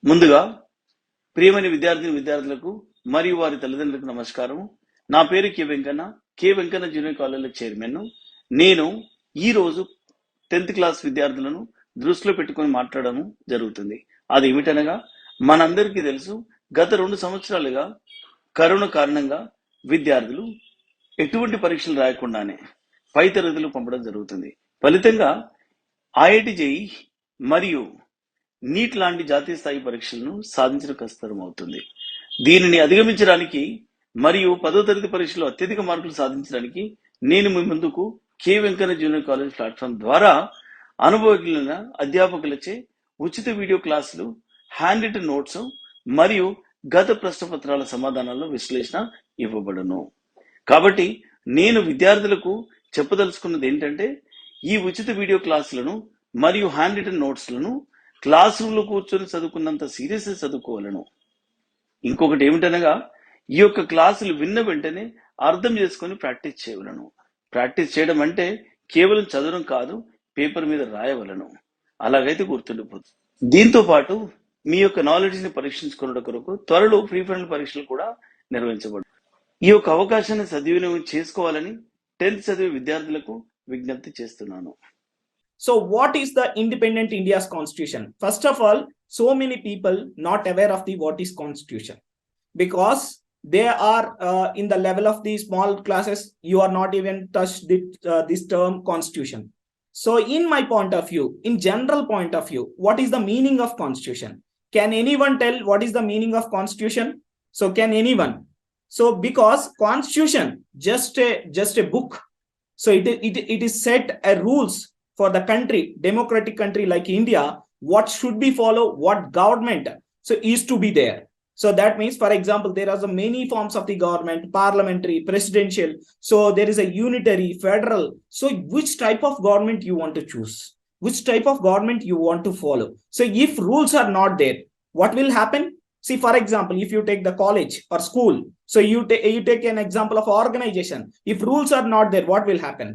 ముందుగా ప్రియమైన విద్యార్థులకు మరియు వారి తల్లిదండ్రులకు నమస్కారం. నా పేరు K Venkanna junior college chairman. నేను ఈ రోజు 10th క్లాస్ విద్యార్థులను దృష్టిలో పెట్టుకొని మాట్లాడడం జరుగుతుంది. అది ఏమిటనగా, మనందరికీ తెలుసు, గత 2 సంవత్సరాలుగా కరోనా కారణంగా విద్యార్థులు ఎటువంటి పరీక్షలు రాయకుండానే పై తరగతులు పంపడం జరుగుతుంది. ఫలితంగా ఐఐటి జేఈఈ మరియు నీట్ లాంటి జాతీయ స్థాయి పరీక్షలను సాధించడం కష్టతరం అవుతుంది. దీనిని అధిగమించడానికి మరియు 10వ తరగతి పరీక్షలో అత్యధిక మార్కులు సాధించడానికి నేను మీ ముందుకు K Venkanna junior college platform ద్వారా అనుభవజ్ఞులైన అధ్యాపకులచే ఉచిత వీడియో క్లాసులు, హ్యాండ్ రిటన్ నోట్స్ మరియు గత ప్రశ్నపత్రాల సమాధానాల విశ్లేషణ ఇవ్వబడును. కాబట్టి నేను విద్యార్థులకు చెప్పదలుచుకున్నది ఏంటంటే, ఈ ఉచిత వీడియో క్లాసులను మరియు హ్యాండ్ రిటన్ నోట్స్లను క్లాస్ రూమ్ లో కూర్చొని చదువుకున్నంత సీరియస్ చదువుకోవాలను. ఇంకొకటి ఏమిటనగా, ఈ యొక్క క్లాసులు విన్న వెంటనే అర్థం చేసుకొని ప్రాక్టీస్ చేయవలను. ప్రాక్టీస్ చేయడం అంటే కేవలం చదవడం కాదు, పేపర్ మీద రాయవలను. అలాగైతే గుర్తుండిపోతుంది. దీంతో పాటు మీ యొక్క నాలెడ్జ్ ని పరీక్షించుకున్న కొరకు త్వరలో ప్రీ ఫైనల్ పరీక్షలు కూడా నిర్వహించబడు. ఈ యొక్క అవకాశాన్ని సద్వినియోగం చేసుకోవాలని 10th చదివే విద్యార్థులకు విజ్ఞప్తి చేస్తున్నాను. So what is the independent India's constitution? First of all, so many people not aware of the what is constitution, because they are in the level of the small classes. You are not even touched this term constitution. So in my point of view, in general point of view, what is the meaning of constitution? Can anyone tell what is the meaning of constitution? So can anyone? So because constitution just a book. So it is set a rules for the country, democratic country like India, what should be follow, what government so is to be there. So that means, for example, there are many forms of the government: parliamentary, presidential. So there is a unitary, federal. So which type of government you want to choose, which type of government you want to follow. So if rules are not there, what will happen? See, for example, if you take the college or school, so you take an example of organization. If rules are not there, what will happen?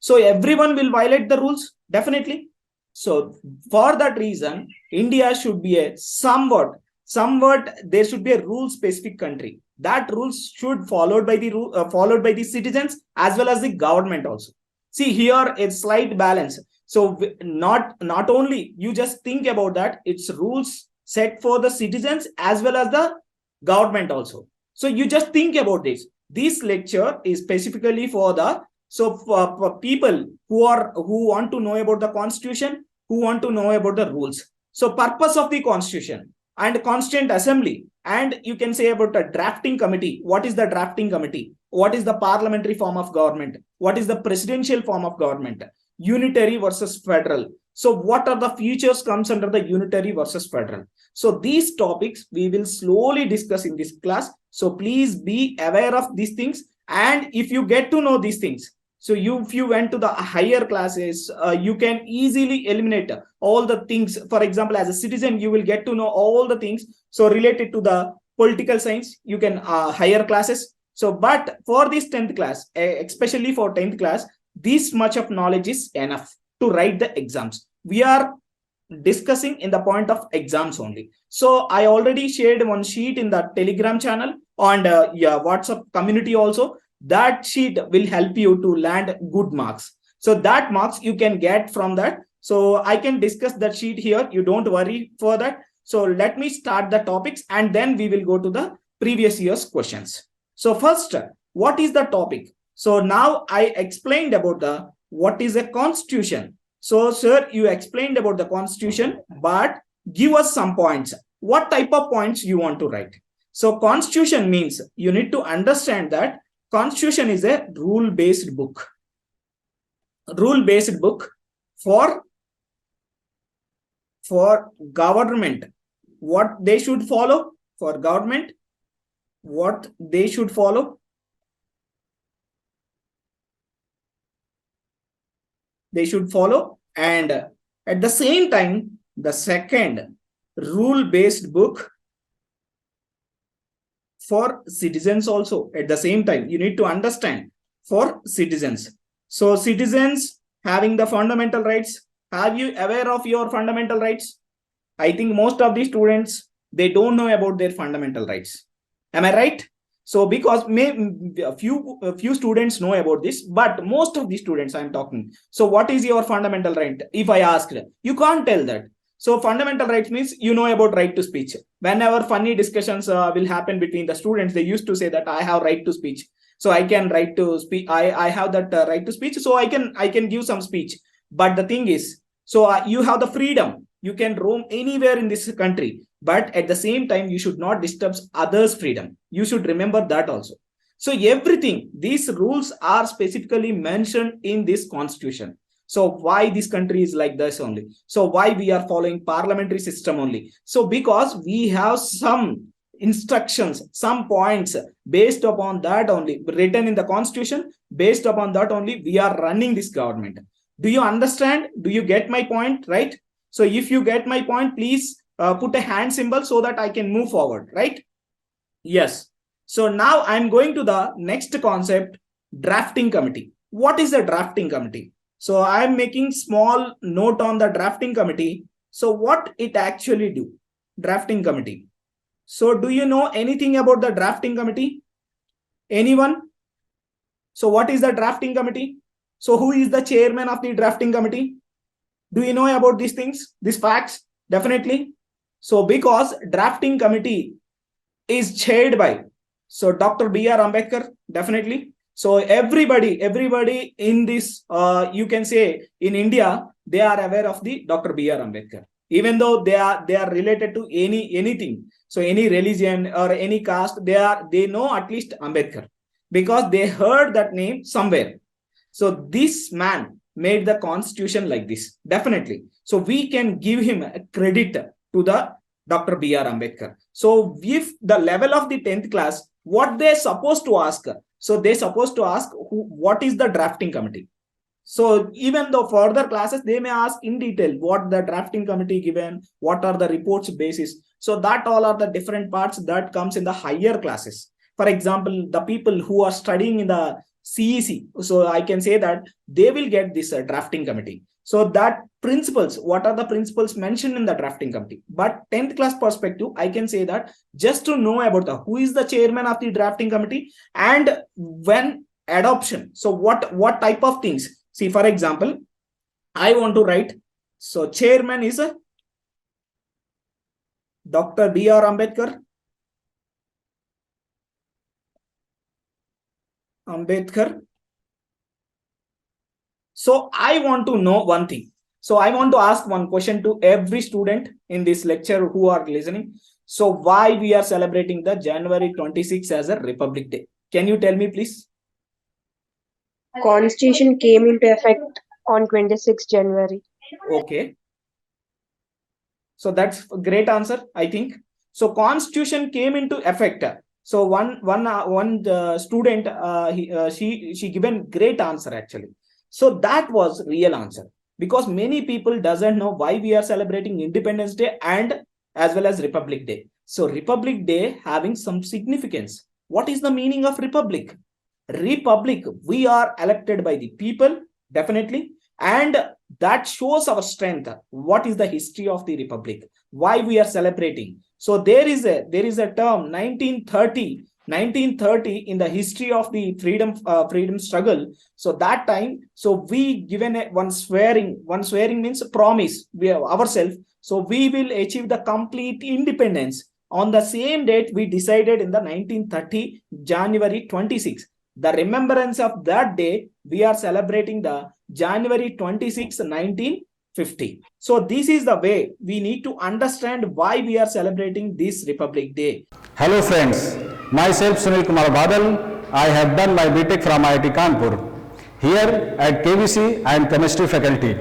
So everyone will violate the rules, definitely. So for that reason, India should be a somewhat there should be a rule specific country. That rules should followed by the citizens as well as the government also. See here a slight balance. So not only you just think about that, it's rules set for the citizens as well as the government also. So you just think about this. This lecture is specifically for the for people who want to know about the constitution, who want to know about the rules. So purpose of the constitution and constituent assembly, and you can say about the drafting committee. What is the drafting committee? What is the parliamentary form of government? What is the presidential form of government? Unitary versus federal. So what are the features comes under the unitary versus federal? So these topics we will slowly discuss in this class. So please be aware of these things. And if you get to know these things, so if you went to the higher classes, you can easily eliminate all the things. For example, as a citizen, you will get to know all the things. So related to the political science, you can higher classes. So, but for this 10th class, especially for 10th class, this much of knowledge is enough to write the exams. We are discussing in the point of exams only. So I already shared one sheet in the Telegram channel and WhatsApp community also. That sheet will help you to land good marks. So that marks you can get from that. So I can discuss that sheet here. You don't worry for that. So let me start the topics and then we will go to the previous year's questions. So first, what is the topic? So now I explained about the what is a constitution. So sir, you explained about the constitution, but give us some points. What type of points you want to write? So constitution means you need to understand that constitution is a rule-based book. Rule-based book for government. What they should follow for government, what they should follow. They should follow, and at the same time, the second rule-based book for citizens also. At the same time, you need to understand for citizens. So citizens having the fundamental rights. Are you aware of your fundamental rights? I think most of the students they don't know about their fundamental rights. Am I right? So because a few students know about this, but most of the students I'm talking. So what is your fundamental right? If I asked, you can't tell that. So fundamental rights means you know about right to speech. Whenever funny discussions will happen between the students, they used to say that I have right to speech. So I can right to speak. I have that right to speech. So I can give some speech. But the thing is, so you have the freedom. You can roam anywhere in this country. But at the same time, you should not disturb others' freedom. You should remember that also. So everything, these rules are specifically mentioned in this constitution. So why this country is like this only? So why we are following parliamentary system only? So because we have some instructions, some points based upon that only written in the constitution, based upon that only we are running this government. Do you understand? Do you get my point, right? So if you get my point, please put a hand symbol so that I can move forward, right? Yes. So now I'm going to the next concept, drafting committee. What is a drafting committee? So I'm making small note on the drafting committee. So what it actually do? Drafting committee. So do you know anything about the drafting committee? Anyone? So what is the drafting committee? So who is the chairman of the drafting committee? Do you know about these things, these facts? Definitely. So because drafting committee is chaired by, so Dr. B.R. Ambedkar, definitely. So everybody in this, you can say in India, they are aware of the Dr. B.R. Ambedkar, even though they are related to anything. So any religion or any caste, they know at least Ambedkar because they heard that name somewhere. So this man made the constitution like this, definitely. So we can give him a credit to the Dr. B.R. Ambedkar. So if the level of the 10th class, what they're supposed to ask, so they're supposed to ask what is the drafting committee. So even though further classes, they may ask in detail what the drafting committee given, what are the reports basis. So that all are the different parts that comes in the higher classes. For example, the people who are studying in the CEC, so I can say that they will get this drafting committee. So that principles, what are the principles mentioned in the drafting committee? But 10th class perspective, I can say that just to know about who is the chairman of the drafting committee and when adoption. So what type of things? See, for example, I want to write. So chairman is Dr. B.R. Ambedkar. So I want to know one thing. So I want to ask one question to every student in this lecture who are listening. So why we are celebrating the January 26th as a Republic Day? Can you tell me, please? Constitution came into effect on 26 January. Okay. So that's a great answer, I think. So Constitution came into effect. So one student, she given great answer actually. So that was real answer because many people doesn't know why we are celebrating Independence Day and as well as Republic Day. So Republic Day having some significance. What is the meaning of Republic? Republic, we are elected by the people, definitely. And that shows our strength. What is the history of the Republic? Why we are celebrating? So there is a term 1930 in the history of the freedom struggle. So that time, so we given one swearing means promise we have ourselves. So we will achieve the complete independence. On the same date, we decided in the 1930 January 26. The remembrance of that day, we are celebrating the January 26, 1950. So this is the way we need to understand why we are celebrating this Republic Day. Hello friends, myself Sunil Kumar Badal. I have done my BTech from IIT Kanpur. Here at KVC, I am chemistry faculty.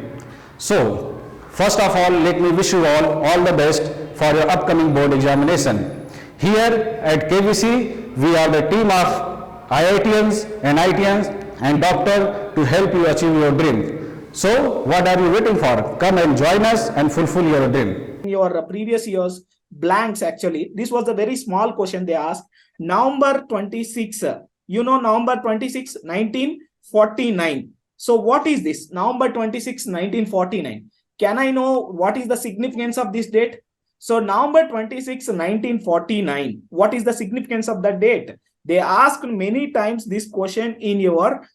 So, first of all, let me wish you all the best for your upcoming board examination. Here at KVC, we are the team of IITians and ITians and doctor to help you achieve your dream. So, what are you waiting for? Come and join us and fulfill your dream. In your previous years, blanks actually, this was a very small question they asked. November 26, you know November 26, 1949. So what is this? November 26, 1949. Can I know what is the significance of this date? So November 26, 1949. What is the significance of that date? They asked many times this question in your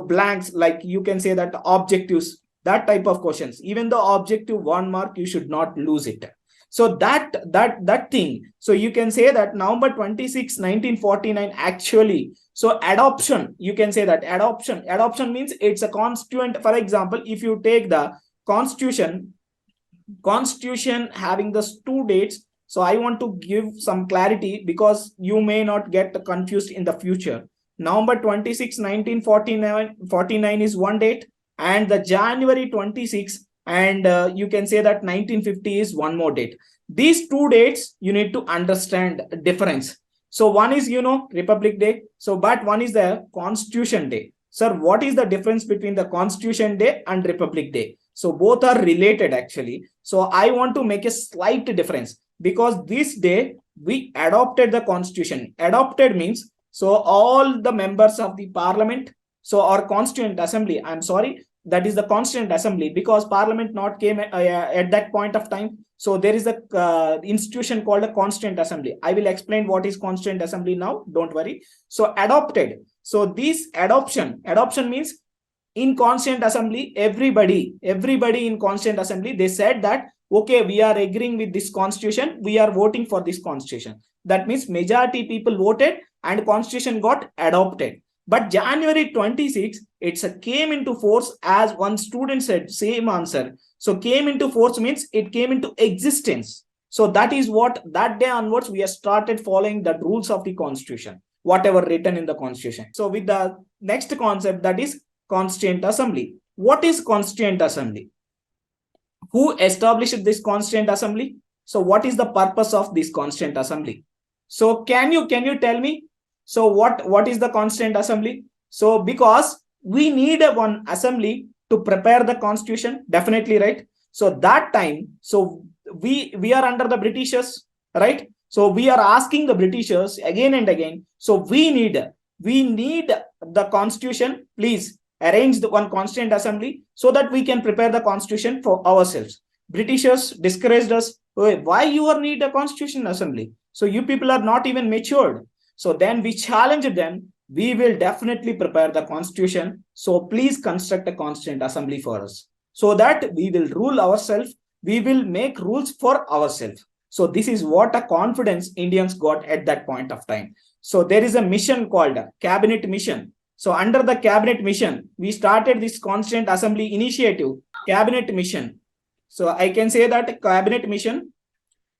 blanks, like you can say that objectives, that type of questions. Even the objective 1 mark, you should not lose it. So that thing. So you can say that November 26, 1949 actually. So adoption, you can say that adoption means it's a constituent. For example, if you take the constitution having the 2 dates. So I want to give some clarity because you may not get confused in the future. November 26, 1949 is one date, and the January 26 and you can say that 1950 is one more date. These 2 dates you need to understand difference. So one is Republic Day, so but one is the Constitution Day. Sir, what is the difference between the Constitution Day and Republic Day? So both are related actually. So I want to make a slight difference because this day we adopted the Constitution. Adopted means so all the members of the Parliament, so our Constituent Assembly, I'm sorry, that is the Constituent Assembly, because Parliament not came at that point of time. So there is a institution called a Constituent Assembly. I will explain what is Constituent Assembly now, don't worry. So adopted. So this adoption means in Constituent Assembly, everybody in Constituent Assembly, they said that, okay, we are agreeing with this Constitution, we are voting for this Constitution. That means majority people voted and Constitution got adopted. But January 26, it came into force, as one student said, same answer. So came into force means it came into existence. So that is what, that day onwards, we have started following the rules of the Constitution, whatever written in the Constitution. So with the next concept, that is Constituent Assembly. What is Constituent Assembly? Who established this Constituent Assembly? So what is the purpose of this Constituent Assembly? So can you tell me? So what is the Constituent Assembly? So because we need one assembly to prepare the Constitution, definitely, right? So that time, so we are under the Britishers, right? So we are asking the Britishers again and again. So we need the Constitution. Please arrange the one Constituent Assembly so that we can prepare the Constitution for ourselves. Britishers discouraged us. Why you need a Constitution Assembly? So you people are not even matured. So then we challenged them. We will definitely prepare the Constitution. So please construct a Constituent Assembly for us so that we will rule ourselves. We will make rules for ourselves. So this is what a confidence Indians got at that point of time. So there is a mission called Cabinet Mission. So under the Cabinet Mission, we started this Constituent Assembly initiative, Cabinet Mission. So I can say that Cabinet Mission.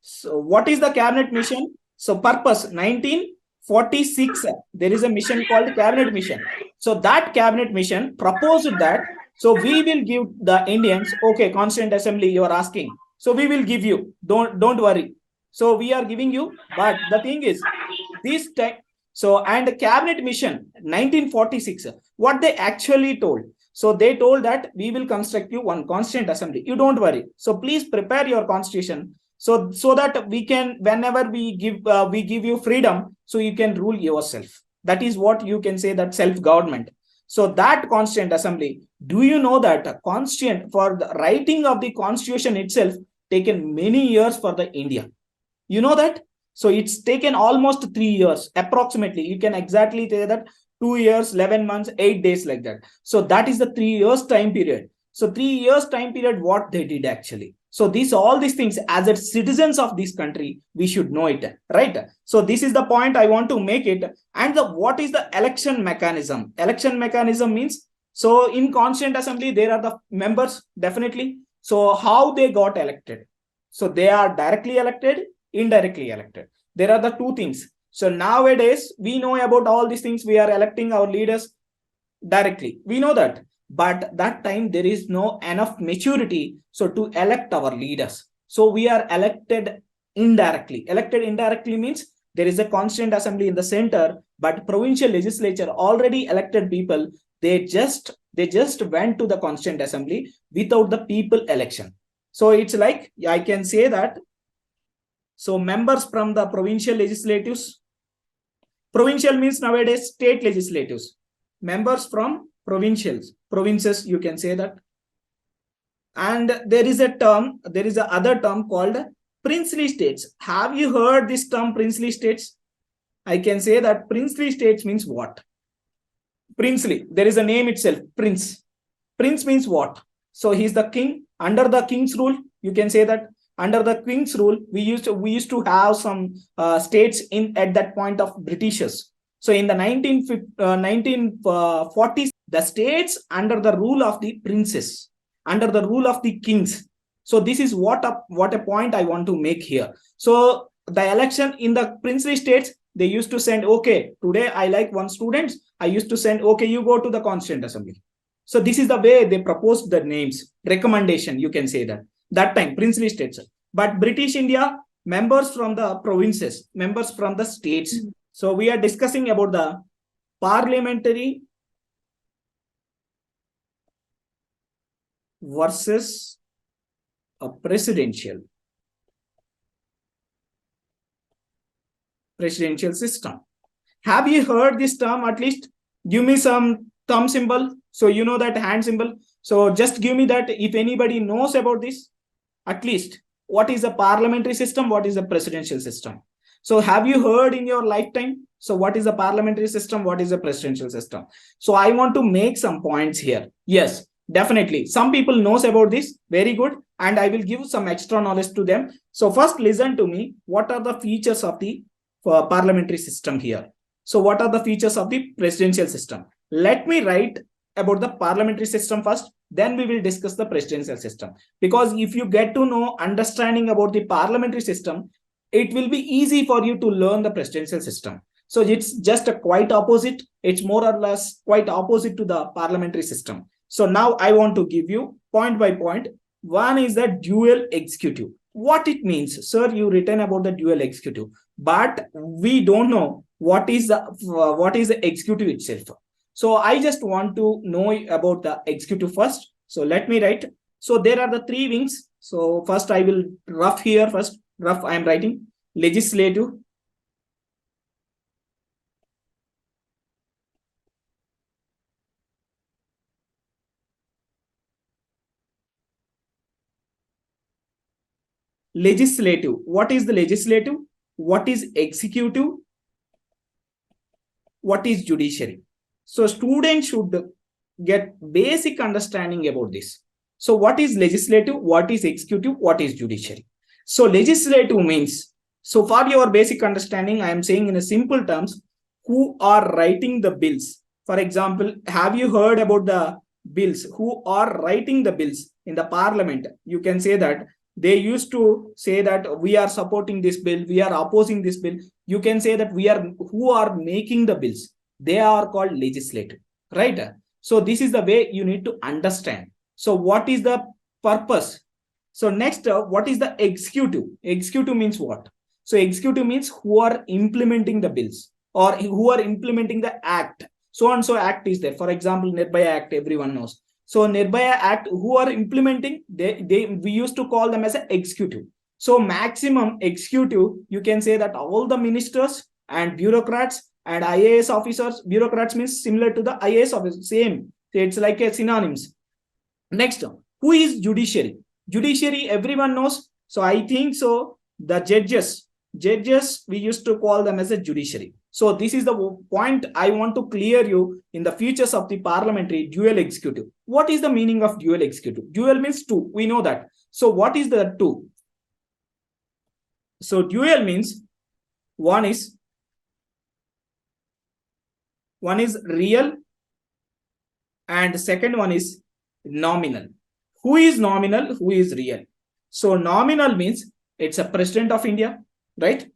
So what is the Cabinet Mission? So purpose 1946, there is a mission called Cabinet Mission. So that Cabinet Mission proposed that, so we will give the Indians, okay, Constituent Assembly, you are asking. So we will give you, don't worry. So we are giving you, but the thing is, this time, so and the Cabinet Mission 1946, what they actually told. So they told that we will construct you one Constituent Assembly. You don't worry. So please prepare your Constitution. So that we can, whenever we give you freedom, so you can rule yourself. That is what you can say, that self-government. So that Constituent Assembly, do you know that Constituent, for the writing of the Constitution itself, taken many years for the India? You know that? So it's taken almost 3 years, approximately. You can exactly say that 2 years, 11 months, 8 days, like that. So that is the 3 years time period. So 3 years time period, what they did actually. So all these things, as a citizens of this country, we should know it, right? So this is the point I want to make it. And what is the election mechanism? Election mechanism means, so in Constituent Assembly, there are the members, definitely. So how they got elected? So they are directly elected, indirectly elected. There are the two things. So nowadays, we know about all these things. We are electing our leaders directly. We know that. But that time, there is no enough maturity so to elect our leaders. So we are elected indirectly. Elected indirectly means there is a Constituent Assembly in the center, but provincial legislature already elected people. They just went to the Constituent Assembly without the people election. So it's like, I can say that, so members from the provincial legislatives, provincial means nowadays state legislatives, members from provinces, you can say that. And there is a term, there is a other term called Princely states. Have you heard this term princely states? I can say that princely states means what? Princely, there is a name itself, prince. Prince means what? So he's the king. Under the king's rule, you can say that under the king's rule, we used to have some states in at that point of Britishers. So in the 1940s, the states under the rule of the princes, under the rule of the kings. So this is what a point I want to make here. So the election in the princely states, they used to send, okay, today I like one student, I used to send, okay, you go to the Constituent Assembly. So this is the way they proposed the names, recommendation, you can say that time, princely states. But British India, members from the provinces, members from the states. So we are discussing about the parliamentary versus a presidential system. Have you heard this term? At least give me some thumb symbol. So you know that hand symbol. So just give me that if anybody knows about this, at least what is a parliamentary system, what is a presidential system. So have you heard in your lifetime? So what is a parliamentary system, what is a presidential system? So I want to make some points here. Yes, definitely. Some people knows about this. Very good. And I will give some extra knowledge to them. So first listen to me. What are the features of the parliamentary system here? So what are the features of the presidential system? Let me write about the parliamentary system first, then we will discuss the presidential system. Because if you get to know understanding about the parliamentary system, it will be easy for you to learn the presidential system. So it's just a quite opposite. It's more or less quite opposite to the parliamentary system. So now I want to give you point by point. One is the dual executive. What it means, sir, you written about the dual executive, but we don't know what is the executive itself. So I just want to know about the executive first. So let me write. So there are the three wings. So first I will rough here first. Rough I am writing legislative, legislative. What is the legislative? What is executive? What is judiciary? So students should get basic understanding about this. So what is legislative? What is executive? What is judiciary? So legislative means, so for your basic understanding, I am saying in a simple terms, who are writing the bills. For example, have you heard about the bills? Who are writing the bills in the parliament? You can say that they used to say that we are supporting this bill, we are opposing this bill. You can say that who are making the bills. They are called legislative, right? So this is the way you need to understand. So what is the purpose? So next, what is the executive? Executive means what? So executive means who are implementing the bills or who are implementing the act. So and so act is there. For example, Nirbhaya Act, everyone knows. So Nirbhaya Act, who are implementing, we used to call them as an executive. So maximum executive, you can say that all the ministers and bureaucrats and IAS officers, bureaucrats means similar to the IAS officers, same. It's like a synonyms. Next, who is judiciary? Judiciary, everyone knows. So I think so the judges, we used to call them as a judiciary. So this is the point I want to clear you in the features of the parliamentary dual executive. What is the meaning of dual executive? Dual means two. We know that. So what is the two? So dual means one is real and second one is nominal. Who is nominal? Who is real? So nominal means it's a president of India, right?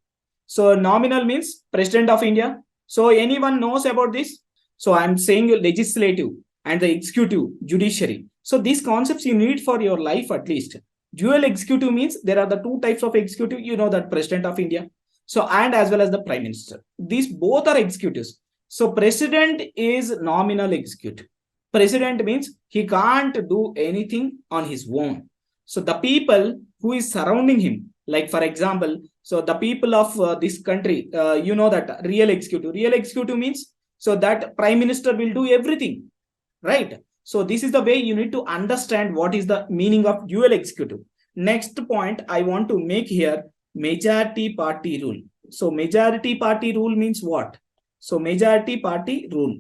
So nominal means president of India. So anyone knows about this? So I'm saying legislative and the executive, judiciary. So these concepts you need for your life at least. Dual executive means there are the two types of executive. You know that president of India. So and as well as the prime minister. These both are executives. So president is nominal executive. President means he can't do anything on his own. So the people who is surrounding him, like for example, so the people of this country, you know that real executive. Real executive means so that prime minister will do everything, right? So this is the way you need to understand what is the meaning of dual executive. next point I want to make here, majority party rule. So majority party rule means what? So majority party rule.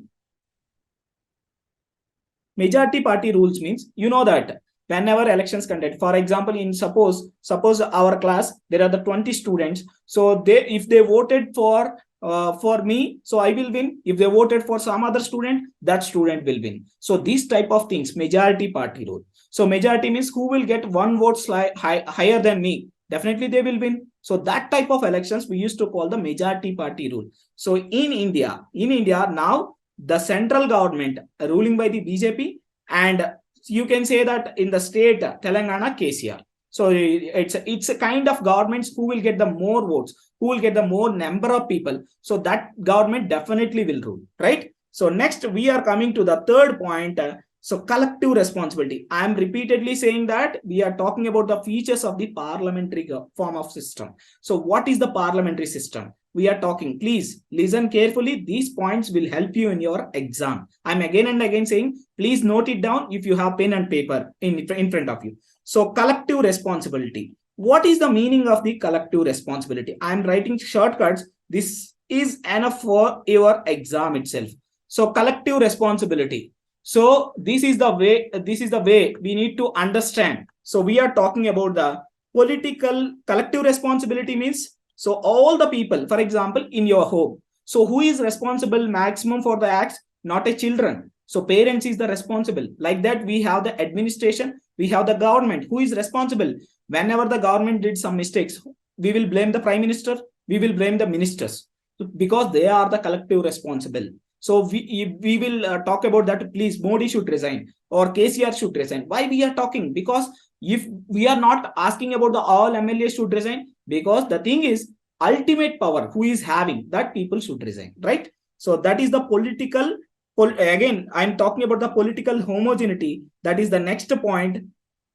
Majority party rules means, you know that whenever elections conduct, for example, in suppose our class, there are the 20 students. So if they voted for me, so I will win. If they voted for some other student, that student will win. So these type of things, majority party rule. So majority means who will get one vote higher than me, definitely they will win. So that type of elections we used to call the majority party rule. So in India now, the central government ruling by the BJP, and you can say that in the state Telangana, KCR. So it's a kind of governments who will get the more votes, who will get the more number of people. So that government definitely will rule, right? So next we are coming to the third point. So collective responsibility. I am repeatedly saying that we are talking about the features of the parliamentary form of system. So what is the parliamentary system? We are talking, please listen carefully. These points will help you in your exam. I'm again and again saying, please note it down if you have pen and paper in front of you. So collective responsibility. What is the meaning of the collective responsibility? I'm writing shortcuts. This is enough for your exam itself. So collective responsibility. So this is the way we need to understand. So we are talking about the political collective responsibility means, so all the people, for example, in your home. So who is responsible maximum for the acts? Not a children. So parents is the responsible. Like that, we have the administration, we have the government. Who is responsible? Whenever the government did some mistakes, we will blame the prime minister, we will blame the ministers, because they are the collective responsible. So we will talk about that. Please, Modi should resign or KCR should resign. Why we are talking? Because if we are not asking about the all MLAs should resign, because the thing is ultimate power who is having that people should resign, right? So that is the political. Again, I'm talking about the political homogeneity. That is the next point.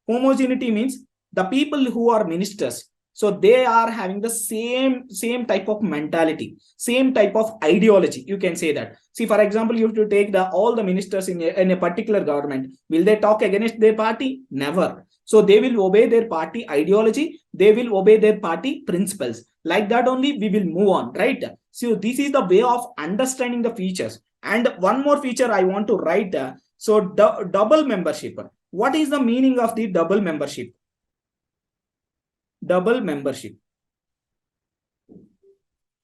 Homogeneity means the people who are ministers, so they are having the same type of mentality, same type of ideology. You can say that. See, for example, you have to take all the ministers in a particular government. Will they talk against their party? Never. So they will obey their party ideology. They will obey their party principles. Like that only we will move on, right? So this is the way of understanding the features. And one more feature I want to write. So double membership. What is the meaning of the double membership? Double membership.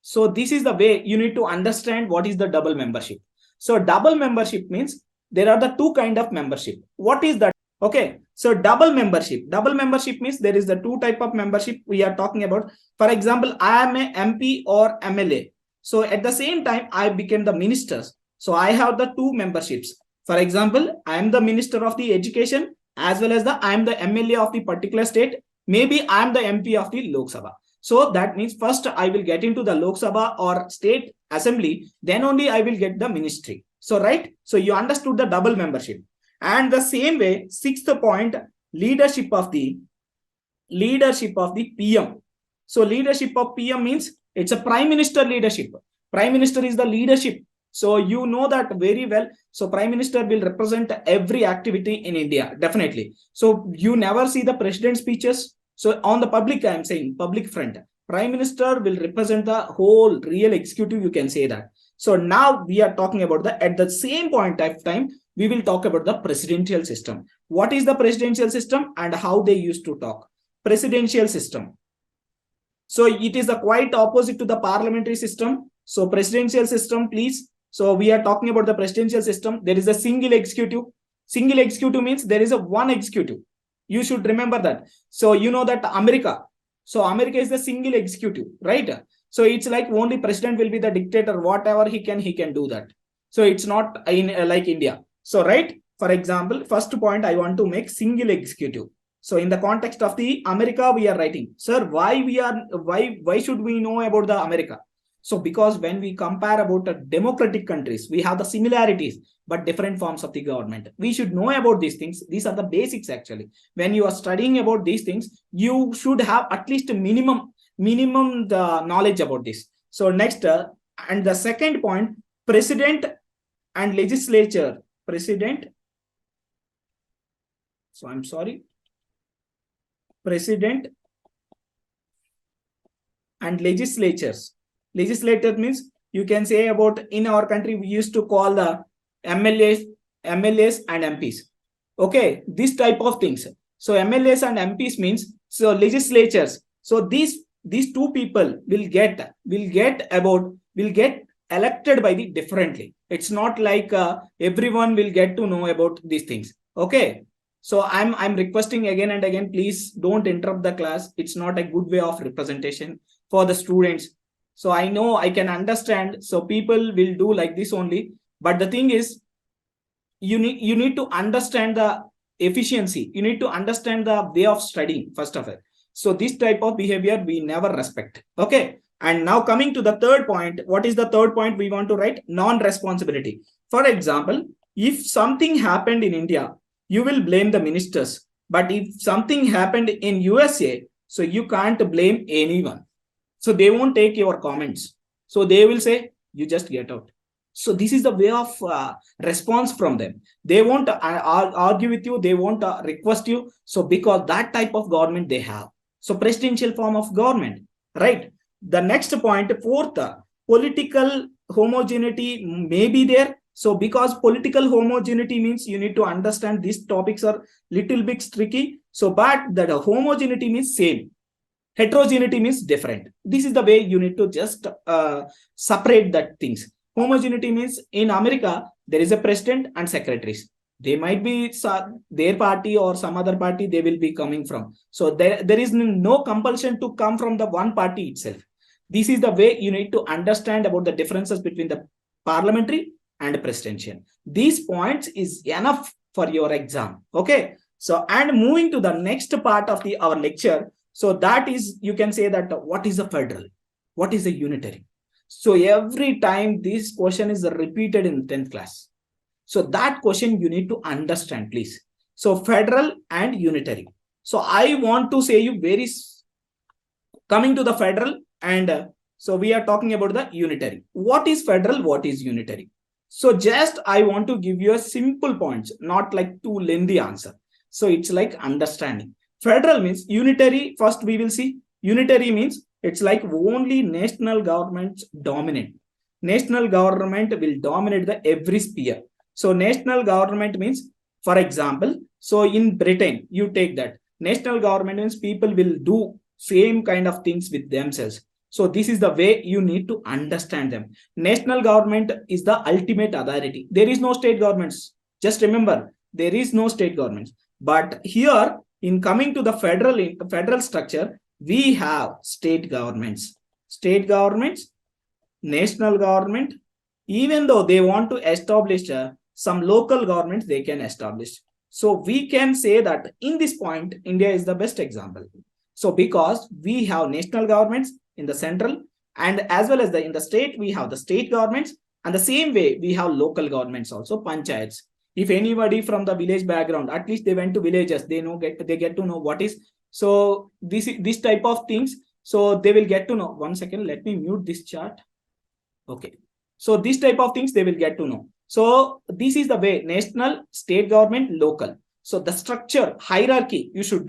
So this is the way you need to understand what is the double membership. So double membership means there are the two kind of membership. What is that? Okay. So double membership means there is the two type of membership we are talking about. For example, I am a MP or MLA. So at the same time, I became the ministers. So I have the two memberships. For example, I am the minister of the education as well as I am the MLA of the particular state. Maybe I am the MP of the Lok Sabha. So that means first I will get into the Lok Sabha or state assembly, then only I will get the ministry. So right. So you understood the double membership. And the same way, sixth point, leadership of the PM. So leadership of PM means it's a prime minister leadership. Prime minister is the leadership. So you know that very well. So prime minister will represent every activity in India, definitely. So you never see the president's speeches. So on the public, I'm saying public front, prime minister will represent the whole real executive. You can say that. So now we are talking about at the same point of time, we will talk about the presidential system. What is the presidential system and how they used to talk? Presidential system. So it is the quite opposite to the parliamentary system. So presidential system, please. So we are talking about the presidential system. There is a single executive. Single executive means there is a one executive. You should remember that. So you know that America. So America is the single executive, right? So it's like only president will be the dictator. Whatever he can do that. So it's not in like India. So right. For example, first point I want to make single executive. So in the context of the America, we are writing, sir, why should we know about the America? So because when we compare about the democratic countries, we have the similarities, but different forms of the government. We should know about these things. These are the basics actually. When you are studying about these things, you should have at least a minimum the knowledge about this. So next, and the second point, president and legislature. President. So I'm sorry. president and legislatures. Legislature means you can say about in our country we used to call the MLAs and MPs. Okay, this type of things. So MLAs and MPs means so legislatures. So these two people will get elected by the differently. It's not like everyone will get to know about these things. Okay, so I'm requesting again and again, please don't interrupt the class. It's not a good way of representation for the students. So I know, I can understand. So people will do like this only. But the thing is, you need to understand the efficiency. You need to understand the way of studying, first of all. So this type of behavior we never respect. Okay. And now coming to the third point, what is the third point we want to write? Non-responsibility. For example, if something happened in India, you will blame the ministers. But if something happened in USA, so you can't blame anyone. So they won't take your comments. So they will say, you just get out. So this is the way of response from them. They won't argue with you. They won't request you. So because that type of government they have. So presidential form of government, right? The next point, fourth, political homogeneity may be there. So because political homogeneity means you need to understand these topics are little bit tricky. So but that homogeneity means same. Heterogeneity means different. This is the way you need to just separate that things. Homogeneity means in America, there is a president and secretaries. They might be their party or some other party they will be coming from. So there is no compulsion to come from the one party itself. This is the way you need to understand about the differences between the parliamentary and presidential. These points is enough for your exam. Okay. So, and moving to the next part of our lecture. So that is, you can say that what is a federal? What is a unitary? So every time this question is repeated in 10th class. So that question you need to understand, please. So federal and unitary. So I want to say you coming to the federal and so we are talking about the unitary. What is federal? What is unitary? So just I want to give you a simple points, not like too lengthy answer. So it's like understanding. Federal means unitary. First we will see unitary means it's like only national governments dominate. National government will dominate the every sphere. So national government means, for example, so in Britain, you take that national government means people will do same kind of things with themselves. So this is the way you need to understand them. National government is the ultimate authority. There is no state governments. Just remember, there is no state governments. But here, in coming to the federal structure, we have state governments, national government. Even though they want to establish some local governments, they can establish. So we can say that in this point, India is the best example. So because we have national governments in the central and as well as in the state, we have the state governments, and the same way we have local governments also, panchayats. If anybody from the village background, at least they went to villages, they get to know what is. So this type of things, so they will get to know. One second, let me mute this chart. Okay. So this type of things they will get to know. So this is the way: national, state government, local. So the structure, hierarchy, you should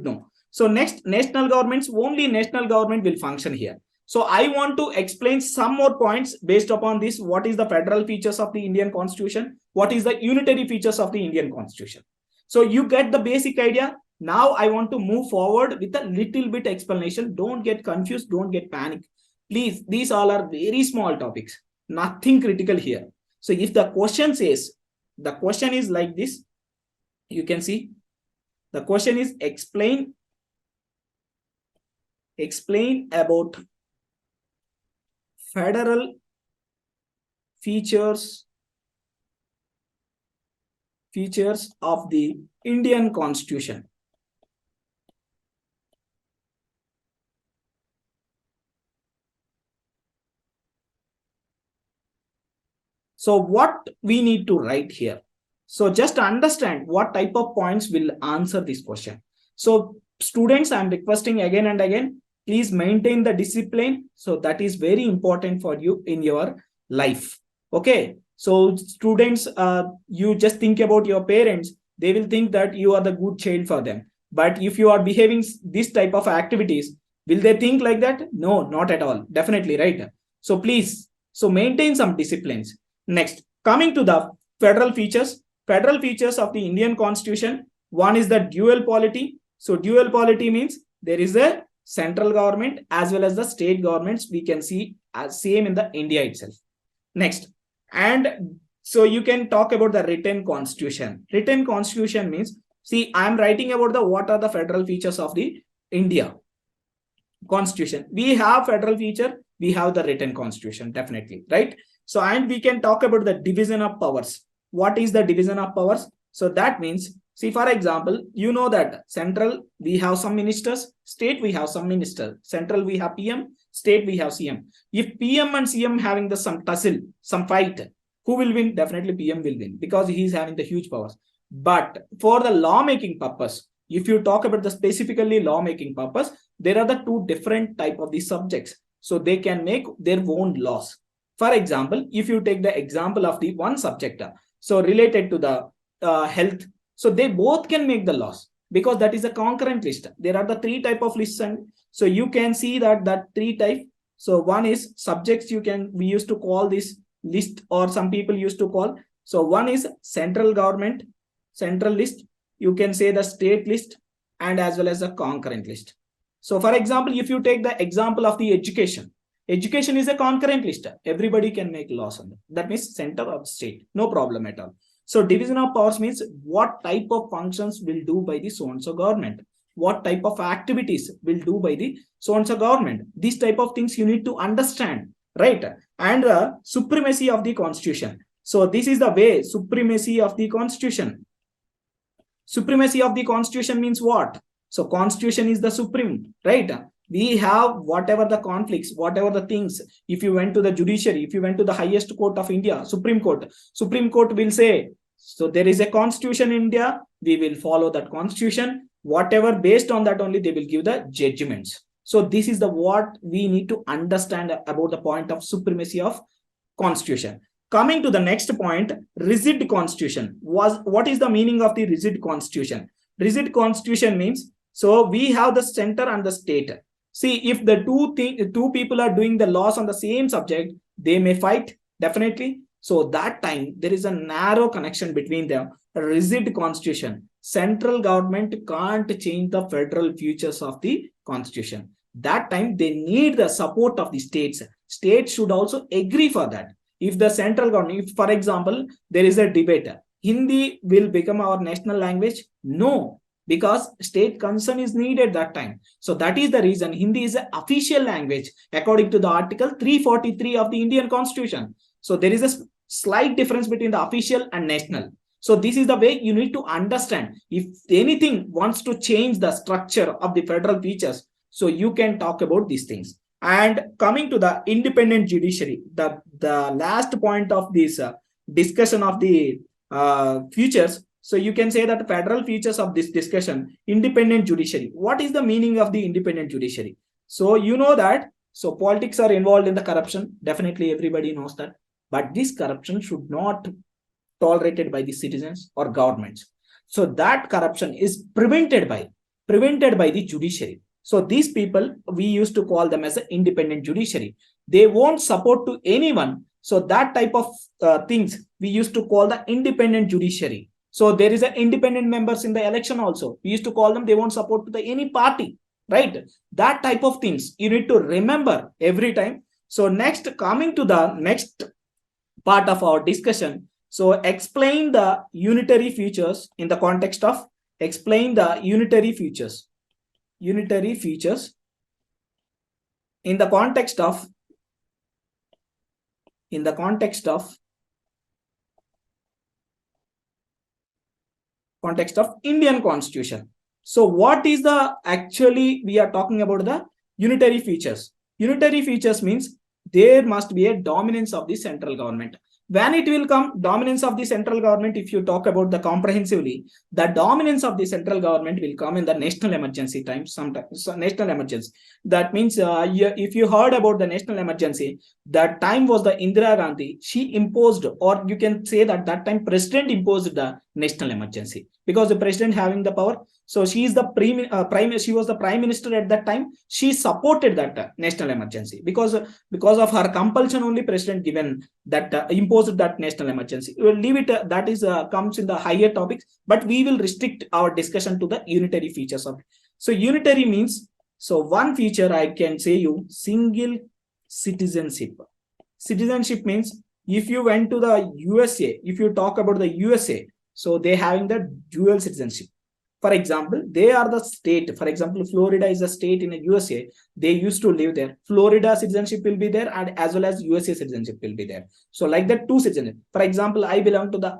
know. So next, national governments, only national government will function here. So I want to explain some more points based upon this. What is the federal features of the Indian Constitution? What is the unitary features of the Indian Constitution? So you get the basic idea. Now I want to move forward with a little bit explanation. Don't get confused. Don't get panicked. Please, these all are very small topics. Nothing critical here. So if the question says, the question is like this, you can see the question is explain about federal features of the Indian Constitution. So what we need to write here. So just understand what type of points will answer this question. So students, I'm requesting again and again, please maintain the discipline. So that is very important for you in your life. Okay. So students, you just think about your parents. They will think that you are the good child for them. But if you are behaving this type of activities, will they think like that? No, not at all. Definitely, right? So please, so maintain some disciplines. Next, coming to the federal features of the Indian Constitution. One is the dual polity. So dual polity means there is a central government as well as the state governments. We can see as same in the India itself. Next, and so you can talk about the written constitution. Written constitution means, see, I am writing about the what are the federal features of the India constitution. We have federal feature, we have the written constitution, definitely, right? So, and we can talk about the division of powers. What is the division of powers? So that means, see, for example, you know that central, we have some ministers, state, we have some minister, central, we have PM, state, we have CM. If PM and CM having the some tussle, some fight, who will win? Definitely PM will win because he is having the huge powers. But for the lawmaking purpose, if you talk about the specifically lawmaking purpose, there are the two different type of the subjects. So they can make their own laws. For example, if you take the example of the one subject, so related to the health, so they both can make the laws because that is a concurrent list. There are the three type of lists, and so you can see that three type. So one is subjects, we used to call this list, or some people used to call. So one is central government, central list. You can say the state list and as well as the concurrent list. So for example, if you take the example of the education is a concurrent list. Everybody can make laws on that. That means center or state, no problem at all. So division of powers means what type of functions will do by the so-and-so government, what type of activities will do by the so-and-so government. These type of things you need to understand, right? And the supremacy of the constitution. So this is the way, supremacy of the constitution. Supremacy of the constitution means what? So constitution is the supreme, right? We have whatever the conflicts, whatever the things, if you went to the judiciary, if you went to the highest court of India, Supreme Court will say, so there is a constitution in India, we will follow that constitution, whatever based on that only they will give the judgments. So this is the what we need to understand about the point of supremacy of constitution. Coming to the next point, rigid constitution. What is the meaning of the rigid constitution? Rigid constitution means, so we have the center and the state. See, if the two people are doing the laws on the same subject, they may fight, definitely. So that time, there is a narrow connection between them. A rigid constitution. Central government can't change the federal features of the constitution. That time, they need the support of the states. States should also agree for that. If the central government, if, for example, there is a debate, Hindi will become our national language? No, because state concern is needed that time. So that is the reason Hindi is an official language according to the Article 343 of the Indian Constitution. So there is a slight difference between the official and national. So this is the way you need to understand. If anything wants to change the structure of the federal features, so you can talk about these things. And coming to the independent judiciary, the last point of this discussion of the features. So you can say that federal features of this discussion, independent judiciary. What is the meaning of the independent judiciary? So you know that, so politics are involved in the corruption. Definitely everybody knows that. But this corruption should not tolerated by the citizens or governments. So that corruption is prevented by the judiciary. So these people, we used to call them as an independent judiciary. They won't support to anyone. So that type of things we used to call the independent judiciary. So there is an independent members in the election also. We used to call them, they won't support to any party, right? That type of things you need to remember every time. So next, coming to the next part of our discussion. So explain the unitary features in the context of, explain the unitary features in the context of Indian Constitution. So what is the, actually we are talking about the unitary features. Unitary features means there must be a dominance of the central government. When it will come, dominance of the central government, if you talk about the comprehensively, the dominance of the central government will come in the national emergency times, sometimes. So national emergency. That means if you heard about the national emergency, that time was the Indira Gandhi. She imposed, or you can say that time president imposed the national emergency, because the president having the power. So she is the she was the prime minister at that time. She supported that national emergency because of her compulsion only president given that imposed that national emergency. We will leave it. That is comes in the higher topics, but we will restrict our discussion to the unitary features of it. So unitary means, so one feature I can say you, single citizenship. Citizenship means if you went to the USA, if you talk about the USA, so they having the dual citizenship. For example, they are the state. For example, Florida is a state in the USA. They used to live there. Florida citizenship will be there, and as well as USA citizenship will be there. So like that, two citizenship. For example, I belong to the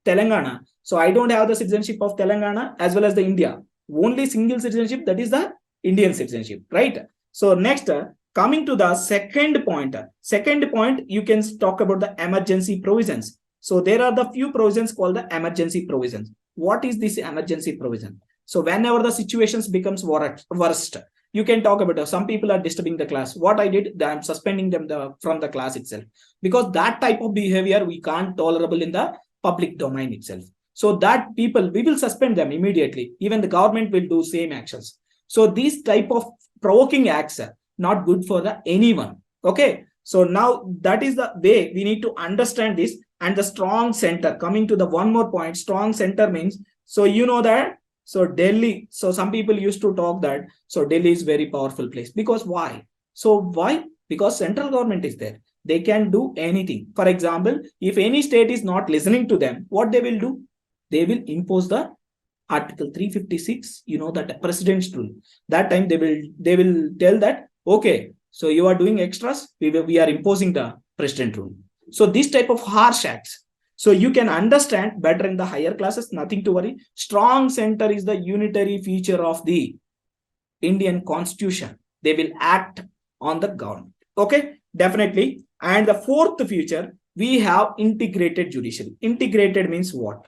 Telangana. So I don't have the citizenship of Telangana as well as the India. Only single citizenship, that is the Indian citizenship, right? So next, coming to the second point. Second point, you can talk about the emergency provisions. So there are the few provisions called the emergency provisions. What is this emergency provision? So whenever the situations becomes worst, you can talk about it. Some people are disturbing the class. What I did, I'm suspending them from the class itself, because that type of behavior we can't tolerable in the public domain itself. So that people, we will suspend them immediately. Even the government will do same actions. So these type of provoking acts are not good for the anyone. Okay. So now that is the way we need to understand this. And the strong center, coming to the one more point, strong center means, so you know that, so Delhi, so some people used to talk that, so Delhi is very powerful place. Because why? So why? Because central government is there. They can do anything. For example, if any state is not listening to them, what they will do? They will impose the Article 356, you know, that president's rule. That time they will tell that, okay, so you are doing extras, we are imposing the president rule. So this type of harsh acts. So you can understand better in the higher classes, nothing to worry. Strong center is the unitary feature of the Indian constitution. They will act on the government. Okay, definitely. And the fourth feature, we have integrated judiciary. Integrated means what?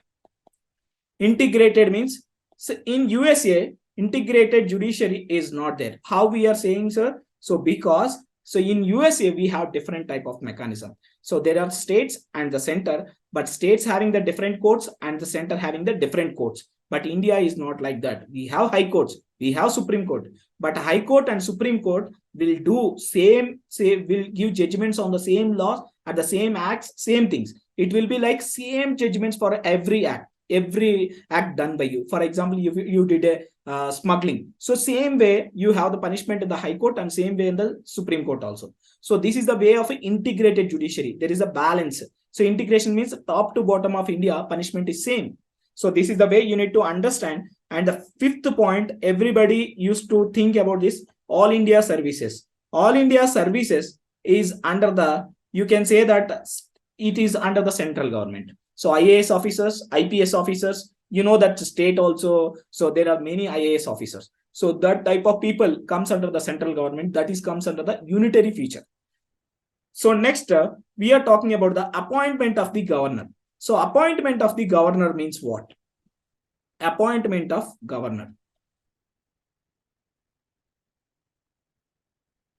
Integrated means, so in USA, integrated judiciary is not there. How we are saying, sir? So because, so in USA, we have different type of mechanism. So there are states and the center, but states having the different courts and the center having the different courts. But India is not like that. We have high courts, we have Supreme Court, but High Court and Supreme Court will do will give judgments on the same laws at the same acts, same things. It will be like same judgments for every act done by you. For example, you did a smuggling. So same way you have the punishment in the High Court and same way in the Supreme Court also. So this is the way of integrated judiciary. There is a balance. So integration means top to bottom of India, punishment is same. So this is the way you need to understand. And the fifth point, everybody used to think about this, All India Services. All India Services is under the, you can say that it is under the central government. So IAS officers, IPS officers, you know that state also, so there are many IAS officers. So that type of people comes under the central government, that is comes under the unitary feature. So next, we are talking about the appointment of the governor. So appointment of the governor means what? Appointment of governor.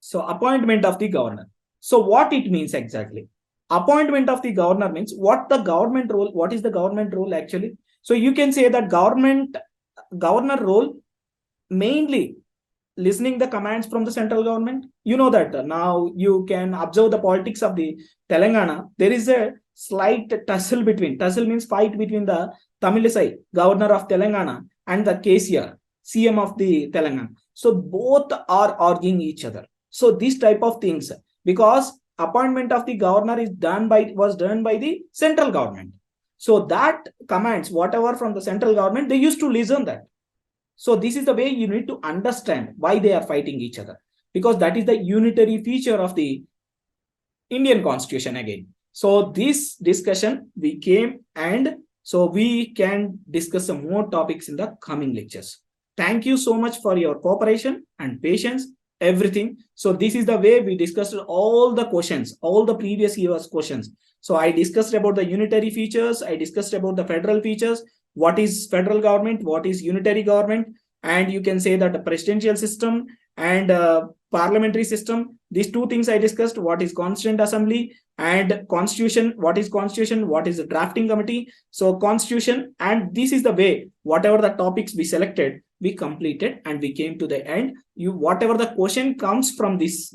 So appointment of the governor. So what it means exactly? Appointment of the governor means what the government role, what is the government role actually? So you can say that governor role mainly listening the commands from the central government. You know that now you can observe the politics of the Telangana. There is a slight tussle means fight between the Tamilisai, governor of Telangana, and the KCR, CM of the Telangana. So both are arguing each other. So this type of things, because appointment of the governor was done by the central government. So that commands, whatever from the central government, they used to listen that. So this is the way you need to understand why they are fighting each other, because that is the unitary feature of the Indian Constitution again. So this discussion we came, and so we can discuss some more topics in the coming lectures. Thank you so much for your cooperation and patience, everything. So this is the way we discussed all the questions, all the previous year's questions. So I discussed about the unitary features. I discussed about the federal features. What is federal government? What is unitary government? And you can say that the presidential system and parliamentary system, these two things I discussed, what is Constituent Assembly and Constitution, what is Constitution, what is the drafting committee. So Constitution, and this is the way, whatever the topics we selected, we completed and we came to the end. You, whatever the question comes from this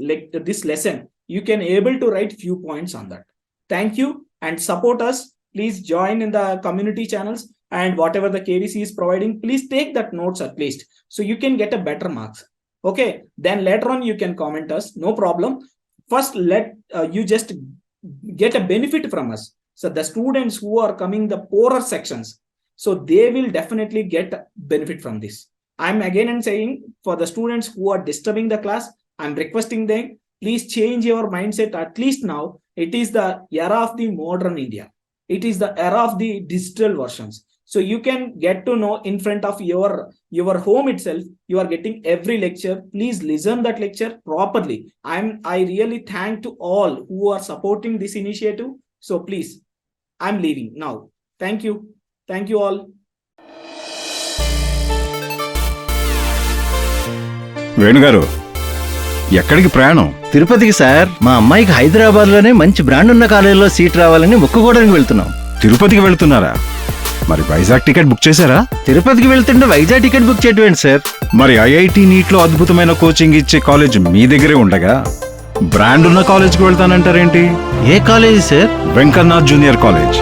lesson, you can able to write few points on that. Thank you and support us. Please join in the community channels, and whatever the KVC is providing, please take that notes at least, so you can get a better marks. Okay, then later on you can comment us, no problem. First, let you just get a benefit from us. So the students who are coming the poorer sections, so they will definitely get benefit from this. I'm again and saying, for the students who are disturbing the class, I'm requesting them, please change your mindset. At least now, it is the era of the modern India. It is the era of the digital versions. So you can get to know in front of your home itself, you are getting every lecture. Please listen that lecture properly. I really thank to all who are supporting this initiative. So please, I'm leaving now. Thank you. Thank you all. వేణుగారు, ఎక్కడికి ప్రయాణం? తిరుపతికి sir. మా అమ్మాయికి హైదరాబాద్ లోనే మంచి brand ఉన్న కాలేజీలో seat రావాలని మొక్కుకోవడానికి వెళ్తున్నాం. తిరుపతికి వెళ్తున్నారా? మరి వైజాగ్ టికెట్ బుక్ చేశారా? తిరుపతికి వెళ్తుంటే వైజాగ్ టికెట్ బుక్ చేయడం సార్. మరి ఐఐటి నీట్ లో అద్భుతమైన కోచింగ్ ఇచ్చే కాలేజ్ మీ దగ్గరే ఉండగా బ్రాండ్ ఉన్న కాలేజ్కి వెళ్తానంటారేంటి? ఏ college sir? Venkanna junior college.